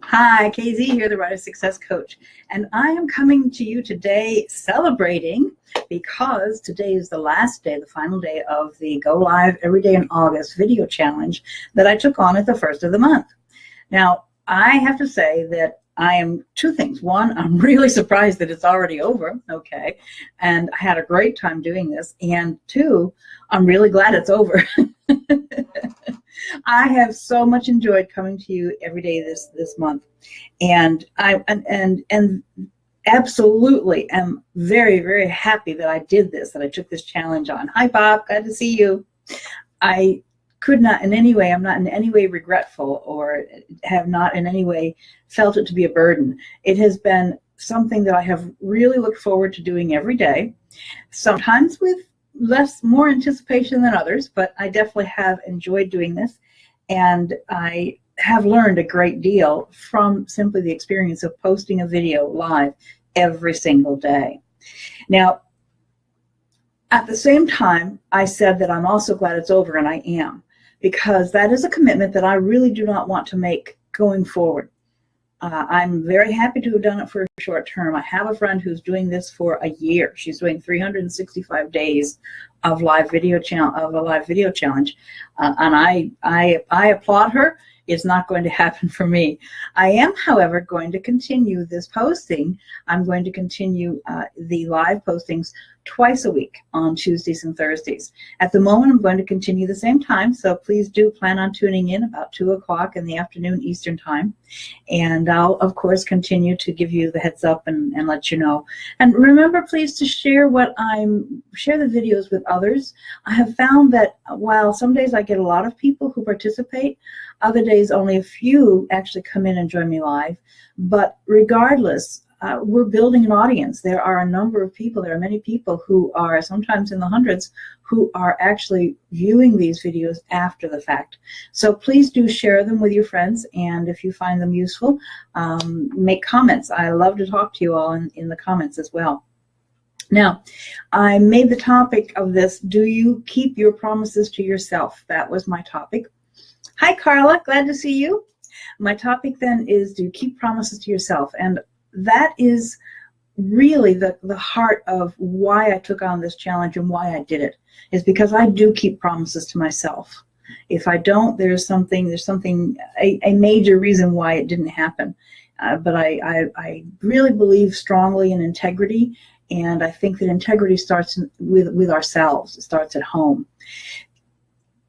Hi, CaZ here, the Writer Success Coach, and I am coming to you today celebrating because today is the last day, the final day of the Go Live Every Day in August video challenge that I took on at the first of the month. Now, I have to say that I am two things. One, I'm really surprised that it's already over, okay, and I had a great time doing this, and two, I'm really glad it's over. I have so much enjoyed coming to you every day this month, and I absolutely am very happy that I did this, that I took this challenge on. Hi Bob, glad to see you. I could not in any way, I'm not in any way regretful or have not in any way felt it to be a burden. It has been something that I have really looked forward to doing every day, sometimes with more anticipation than others, but I definitely have enjoyed doing this, and I have learned a great deal from simply the experience of posting a video live every single day. Now, at the same time, I said that I'm also glad it's over, and I am, because that is a commitment that I really do not want to make going forward. I'm very happy to have done it for a short term. I have a friend who's doing this for a year. She's doing 365 days of a live video challenge, and I applaud her. It's not going to happen for me. I am, however, going to continue this posting. I'm going to continue the live postings twice a week on Tuesdays and Thursdays. At the moment, I'm going to continue the same time, so please do plan on tuning in about 2 o'clock in the afternoon Eastern time. And I'll, of course, continue to give you the heads up and let you know. And remember, please, to share share the videos with others. I have found that while some days I get a lot of people who participate, other days only a few actually come in and join me live. But regardless, we're building an audience. There are a number of people, there are many people who are sometimes in the hundreds who are actually viewing these videos after the fact. So please do share them with your friends, and if you find them useful, make comments. I love to talk to you all in the comments as well. Now, I made the topic of this, do you keep your promises to yourself? That was my topic. Hi Carla, glad to see you. My topic then is, do you keep promises to yourself? And that is really the heart of why I took on this challenge and why I did it, is because I do keep promises to myself. If I don't, there's a major reason why it didn't happen. But I really believe strongly in integrity, and I think that integrity starts with ourselves. It starts at home.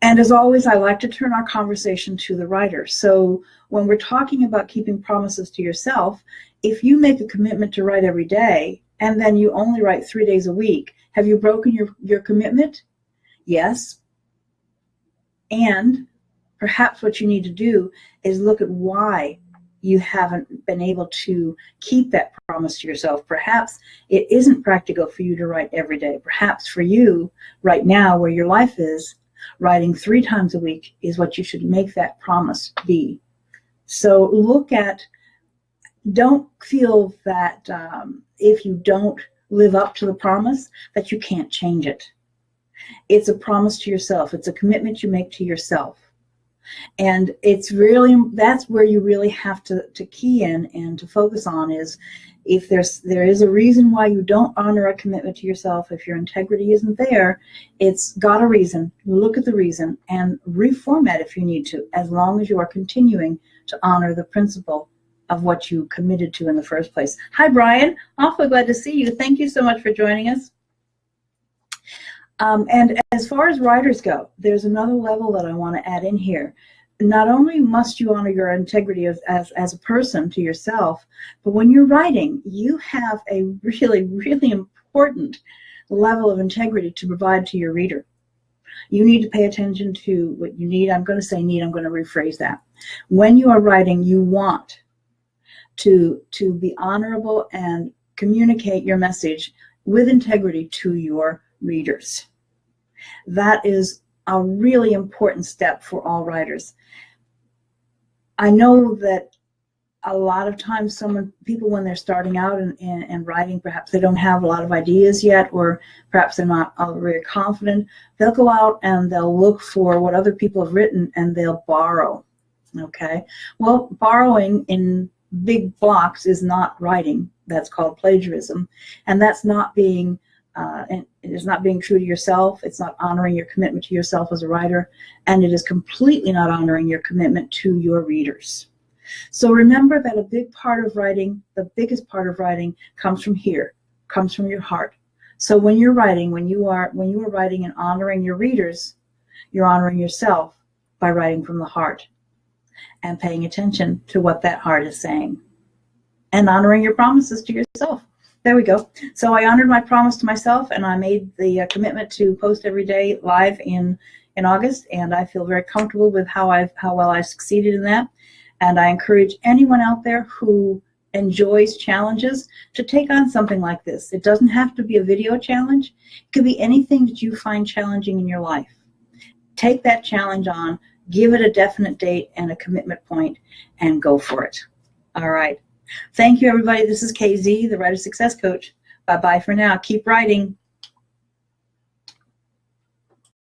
And as always, I like to turn our conversation to the writer. So when we're talking about keeping promises to yourself, if you make a commitment to write every day and then you only write 3 days a week, have you broken your commitment? Yes. And perhaps what you need to do is look at why you haven't been able to keep that promise to yourself. Perhaps it isn't practical for you to write every day. Perhaps for you right now, where your life is, writing 3 times a week is what you should make that promise be. So don't feel that if you don't live up to the promise that you can't change it. It's a promise to yourself. It's a commitment you make to yourself. And that's where you really have to key in and to focus on, is if there is a reason why you don't honor a commitment to yourself, if your integrity isn't there, it's got a reason. Look at the reason and reformat if you need to, as long as you are continuing to honor the principle of what you committed to in the first place. Hi, Brian. Awfully glad to see you. Thank you so much for joining us. And as far as writers go, there's another level that I want to add in here. Not only must you honor your integrity as a person to yourself, but when you're writing, you have a really important level of integrity to provide to your reader. You need to pay attention to what you need. I'm going to say need, I'm going to rephrase that. When you are writing, you want to be honorable and communicate your message with integrity to your readers. That is a really important step for all writers. I know that a lot of times people when they're starting out and writing, perhaps they don't have a lot of ideas yet, or perhaps they're not very confident, they'll go out and they'll look for what other people have written and they'll borrow Okay. Well, borrowing in big blocks is not writing. That's called plagiarism, and that's not being and it is not being true to yourself. It's not honoring your commitment to yourself as a writer, and it is completely not honoring your commitment to your readers. So remember that a big part of writing, the biggest part of writing, comes from here, comes from your heart. So when you're writing, when you are writing and honoring your readers, you're honoring yourself by writing from the heart and paying attention to what that heart is saying and honoring your promises to yourself. There we go. So I honored my promise to myself, and I made the commitment to post every day live in August, and I feel very comfortable with how well I succeeded in that. And I encourage anyone out there who enjoys challenges to take on something like this. It doesn't have to be a video challenge. It could be anything that you find challenging in your life. Take that challenge on, give it a definite date and a commitment point, and go for it. All right. Thank you, everybody. This is CaZ, the Writer Success Coach. Bye-bye for now. Keep writing.